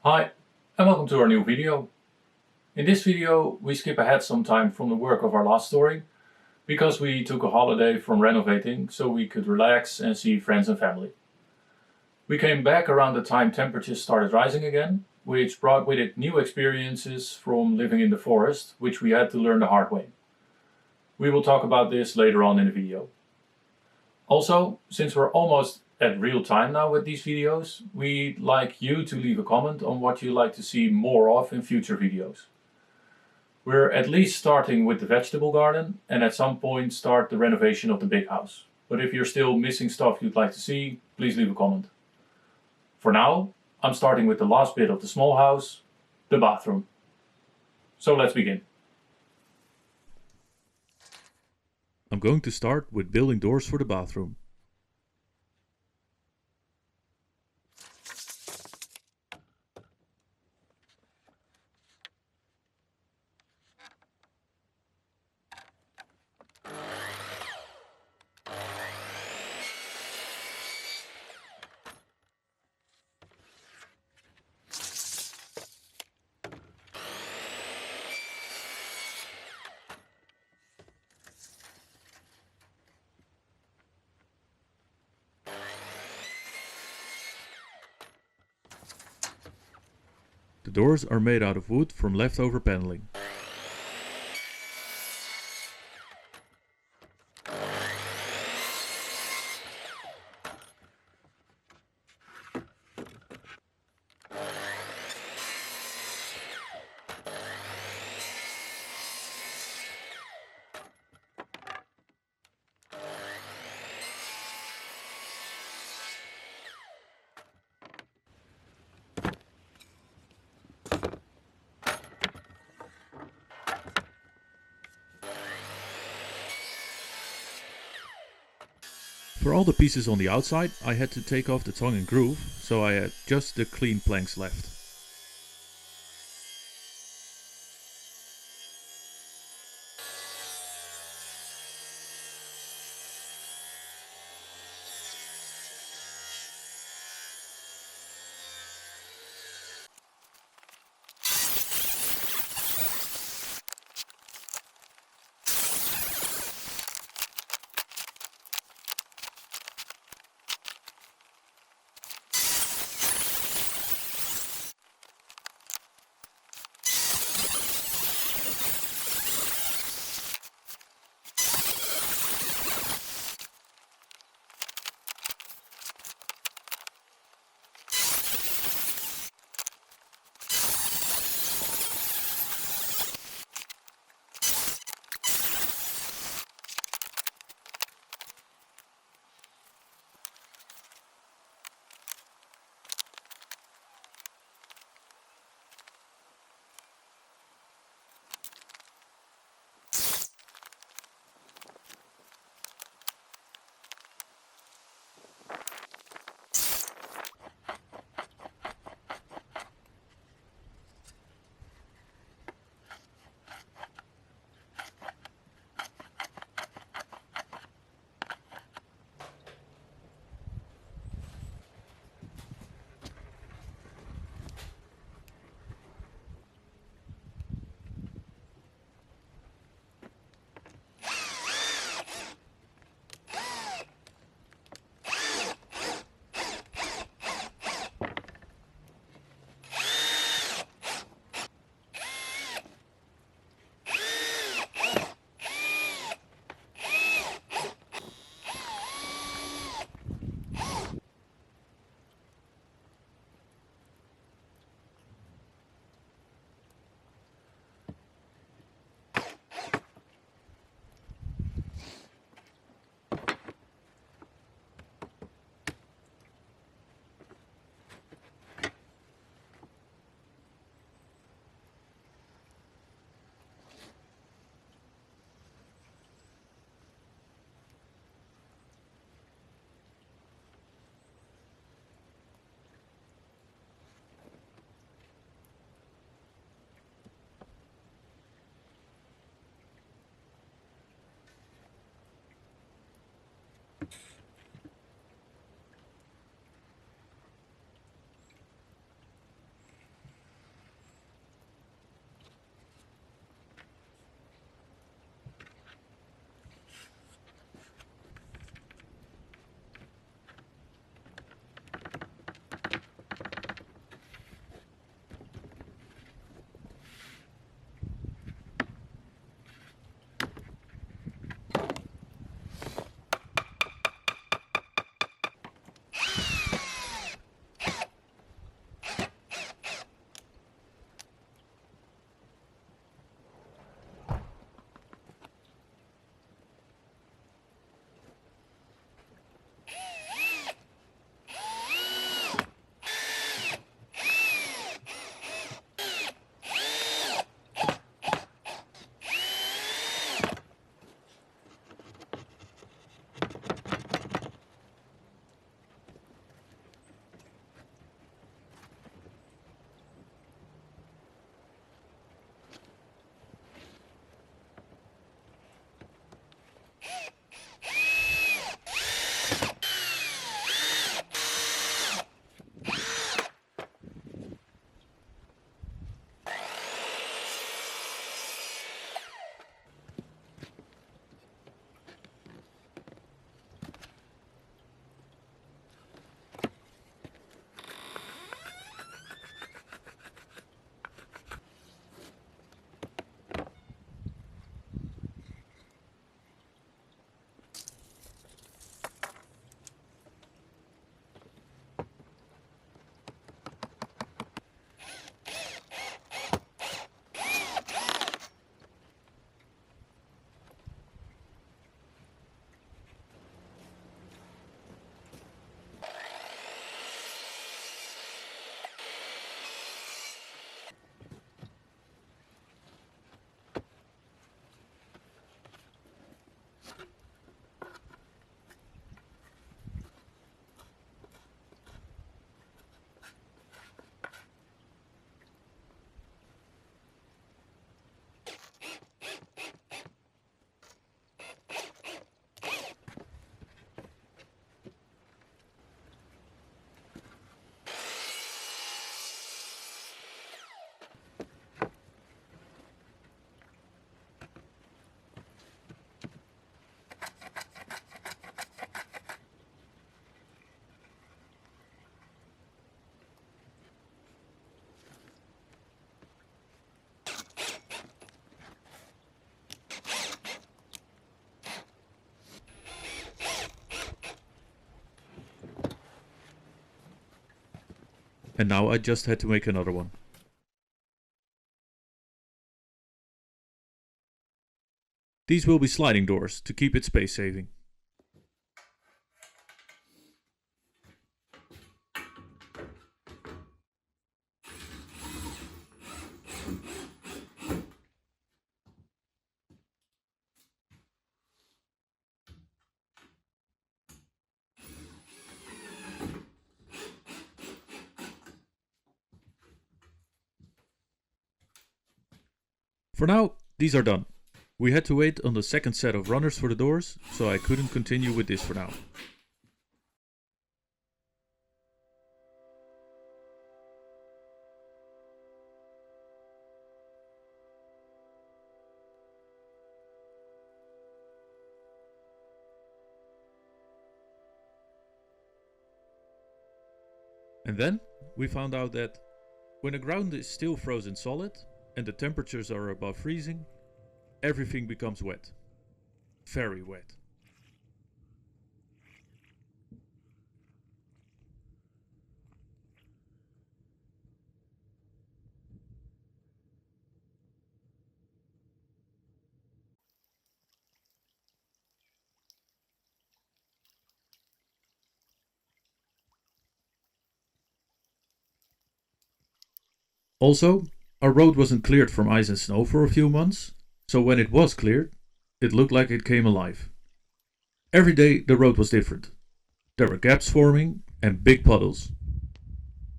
Hi, and welcome to our new video. In this video, we skip ahead some time from the work of our last story, because we took a holiday from renovating so we could relax and see friends and family. We came back around the time temperatures started rising again, which brought with it new experiences from living in the forest, which we had to learn the hard way. We will talk about this later on in the video. Also, since we're almost at real time now with these videos, we'd like you to leave a comment on what you'd like to see more of in future videos. We're at least starting with the vegetable garden and at some point start the renovation of the big house. But if you're still missing stuff you'd like to see, please leave a comment. For now, I'm starting with the last bit of the small house, the bathroom. So let's begin. I'm going to start with building doors for the bathroom. The doors are made out of wood from leftover paneling. For all the pieces on the outside, I had to take off the tongue and groove, so I had just the clean planks left. and now I just had to make another one. These will be sliding doors to keep it space saving. For now, these are done. We had to wait on the second set of runners for the doors, so I couldn't continue with this for now. And then we found out that when the ground is still frozen solid and the temperatures are above freezing, everything becomes wet. Very wet. Also, our road wasn't cleared from ice and snow for a few months, so when it was cleared, it looked like it came alive. Every day the road was different. There were gaps forming and big puddles.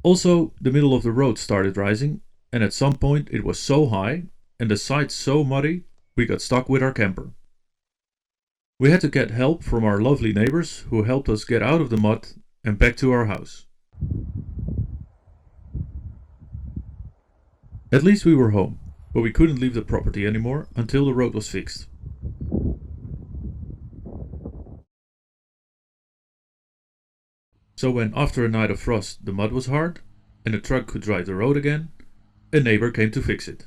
Also, the middle of the road started rising, and at some point it was so high and the sides so muddy we got stuck with our camper. We had to get help from our lovely neighbors who helped us get out of the mud and back to our house. At least we were home, but we couldn't leave the property anymore until the road was fixed. So when after a night of frost the mud was hard and the truck could drive the road again, a neighbor came to fix it.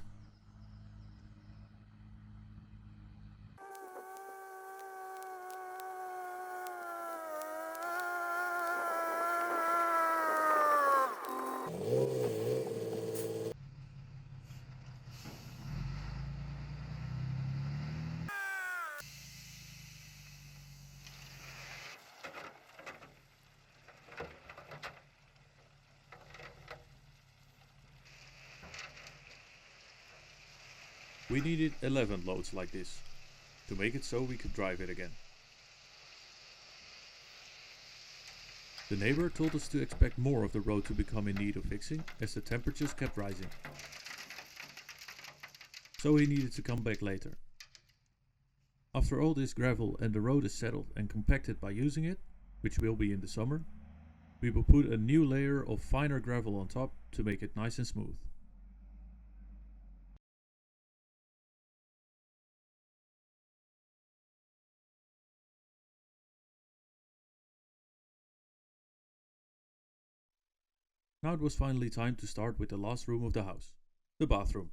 We needed 11 loads like this, to make it so we could drive it again. The neighbor told us to expect more of the road to become in need of fixing as the temperatures kept rising. So he needed to come back later. After all this gravel and the road is settled and compacted by using it, which will be in the summer, we will put a new layer of finer gravel on top to make it nice and smooth. Now it was finally time to start with the last room of the house, the bathroom.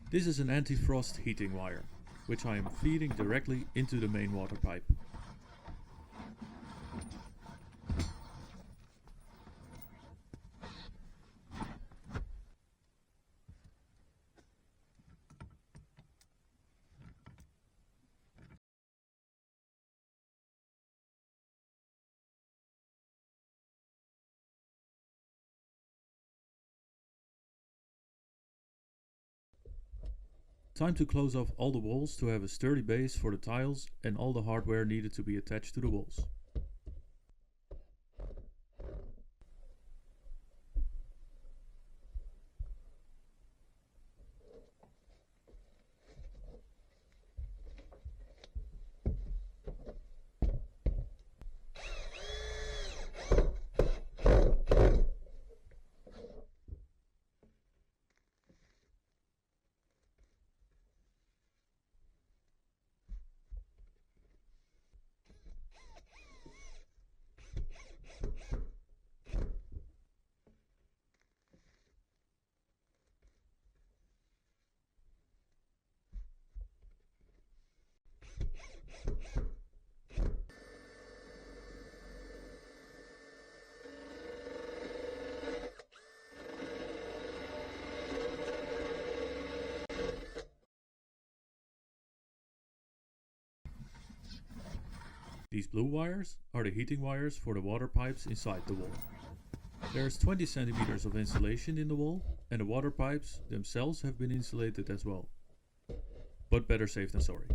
This is an anti-frost heating wire. which I am feeding directly into the main water pipe. Time to close off all the walls to have a sturdy base for the tiles and all the hardware needed to be attached to the walls. These blue wires are the heating wires for the water pipes inside the wall. There's 20 centimeters of insulation in the wall, and the water pipes themselves have been insulated as well. But better safe than sorry.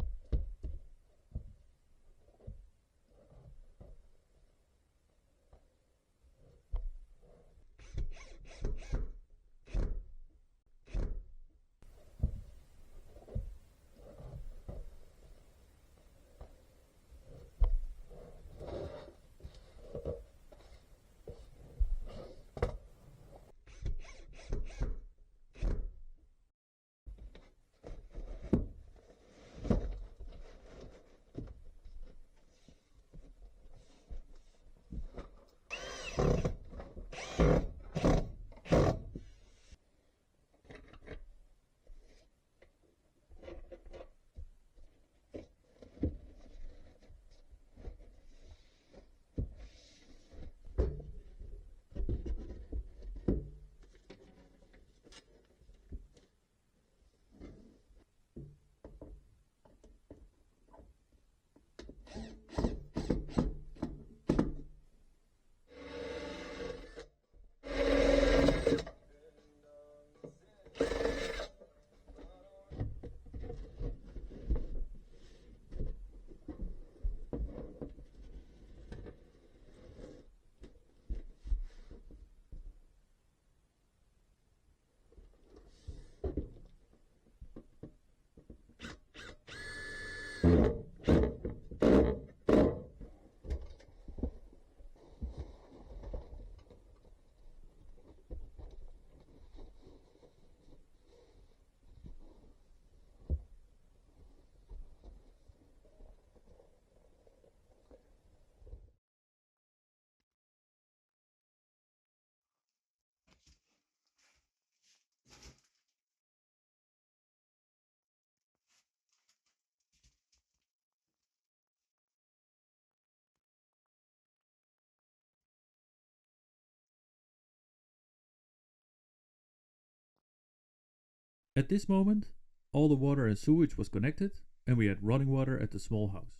At this moment, all the water and sewage was connected and we had running water at the small house.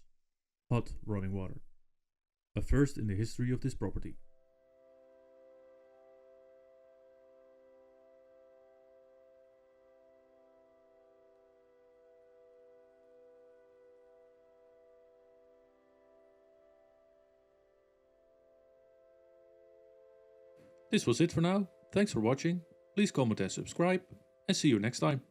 Hot running water. A first in the history of this property. This was it for now. Thanks for watching. Please comment and subscribe, and see you next time.